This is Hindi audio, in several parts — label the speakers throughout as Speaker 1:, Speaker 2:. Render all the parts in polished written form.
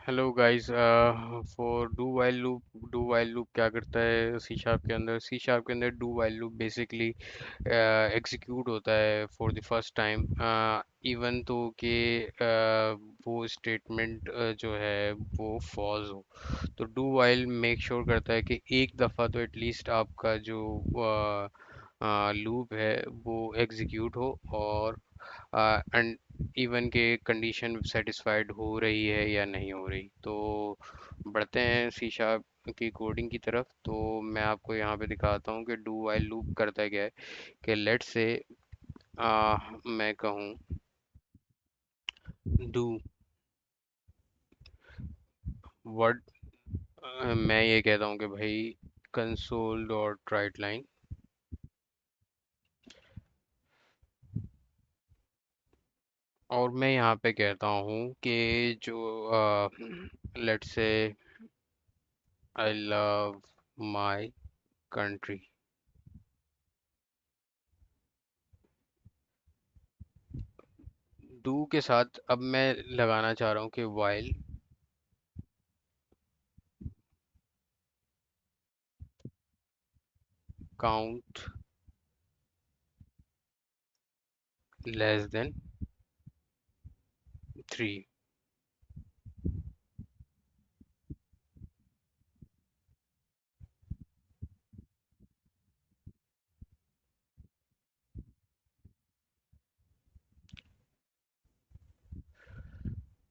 Speaker 1: Hello guys. For do while loop क्या करता है सी शार्प के अंदर? सी शार्प के अंदर do while loop basically execute होता है for the first time, even तो कि वो स्टेटमेंट जो है वो फॉल्स हो। तो डू वाइल मेक श्योर करता है कि एक दफ़ा तो एटलीस्ट आपका जो लूप है वो एग्जीक्यूट हो, और एंड इवन के कंडीशन सेटिस्फाइड हो रही है या नहीं हो रही। तो बढ़ते हैं सी शार्प की कोडिंग की तरफ। तो मैं आपको यहाँ पे दिखाता हूँ कि डू वाइल लूप करता क्या है। कि लेट से मैं कहूँ डू वर्ड, मैं ये कहता हूँ कि भाई कंसोल डॉट राइट लाइन, और मैं यहाँ पे कहता हूँ कि जो लेट से I love my country. Do के साथ अब मैं लगाना चाह रहा हूँ कि वाइल काउंट लेस देन 3।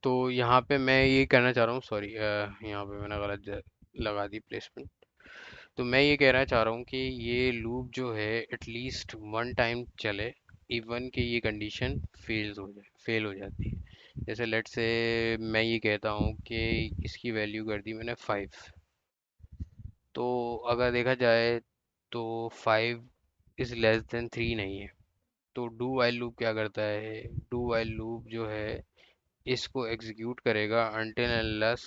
Speaker 1: तो यहाँ पे मैं ये कहना चाह रहा हूँ, सॉरी, यहाँ पे मैंने लगा दी प्लेसमेंट। तो मैं ये कहना चाह रहा हूँ कि ये लूप जो है एटलीस्ट वन टाइम चले, इवन कि ये कंडीशन फेल हो जाती है। जैसे लेट से मैं ये कहता हूँ कि इसकी वैल्यू कर दी मैंने 5। तो अगर देखा जाए तो 5 इज़ लेस देन 3 नहीं है। तो डू वाइल लूप क्या करता है? डू वाइल लूप जो है इसको एग्जीक्यूट करेगा अनटिल अनलेस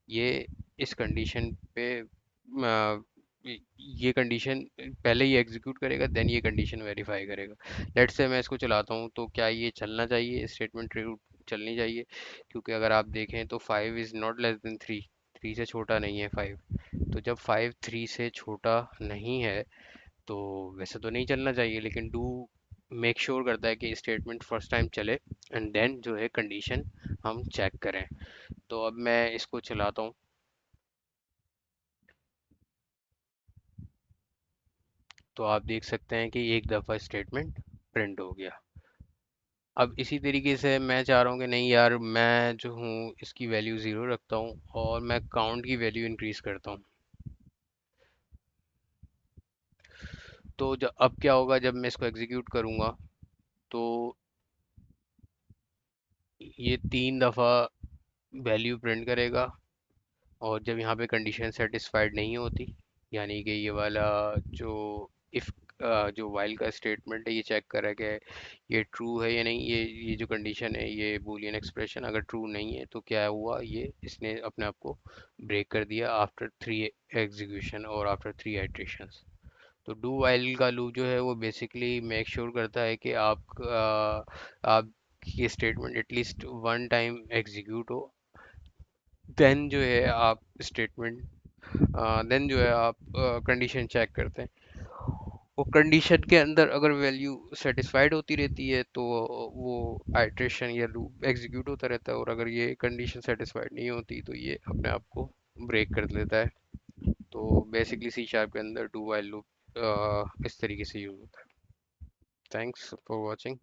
Speaker 1: ये इस कंडीशन पे ये कंडीशन पहले ये एग्जीक्यूट करेगा, देन ये कंडीशन वेरीफाई करेगा। लेट से मैं इसको चलाता हूँ, तो क्या ये चलना चाहिए? स्टेटमेंट चलनी चाहिए, क्योंकि अगर आप देखें तो 5 इज़ नॉट लेस देन 3। 3 से छोटा नहीं है 5। तो जब 5 3 से छोटा नहीं है तो वैसे तो नहीं चलना चाहिए, लेकिन डू मेक श्योर करता है कि स्टेटमेंट फर्स्ट टाइम चले एंड देन जो है कंडीशन हम चेक करें। तो अब मैं इसको चलाता हूँ, तो आप देख सकते हैं कि एक दफ़ा स्टेटमेंट प्रिंट हो गया। अब इसी तरीके से मैं चाह रहा हूँ कि नहीं यार, मैं जो हूँ इसकी वैल्यू ज़ीरो रखता हूँ और मैं काउंट की वैल्यू इंक्रीज़ करता हूँ। तो जब अब क्या होगा, जब मैं इसको एग्जीक्यूट करूँगा तो ये 3 दफ़ा वैल्यू प्रिंट करेगा। और जब यहाँ पे कंडीशन सेटिस्फाइड नहीं होती, यानी कि ये वाला जो इफ़ जो वाइल का स्टेटमेंट है ये चेक करा कि ये ट्रू है या नहीं, ये जो कंडीशन है ये बूलियन एक्सप्रेशन अगर ट्रू नहीं है तो क्या हुआ, ये इसने अपने आप को ब्रेक कर दिया आफ्टर 3 एग्जीक्यूशन और आफ्टर 3 आइट्रेशंस। तो डू वाइल का लूप जो है वो बेसिकली मेक श्योर करता है कि आप ये statement at least one time execute हो, देन जो है आप स्टेटमेंट देन जो है आप कंडीशन चेक करते हैं। वो कंडीशन के अंदर अगर वैल्यू सेटिस्फाइड होती रहती है तो वो आइट्रेशन या लूप एग्जीक्यूट होता रहता है, और अगर ये कंडीशन सेटिस्फाइड नहीं होती तो ये अपने आप को ब्रेक कर देता है। तो बेसिकली सी शार्प के अंदर डू वाइल लूप इस तरीके से यूज होता है। Thanks for watching.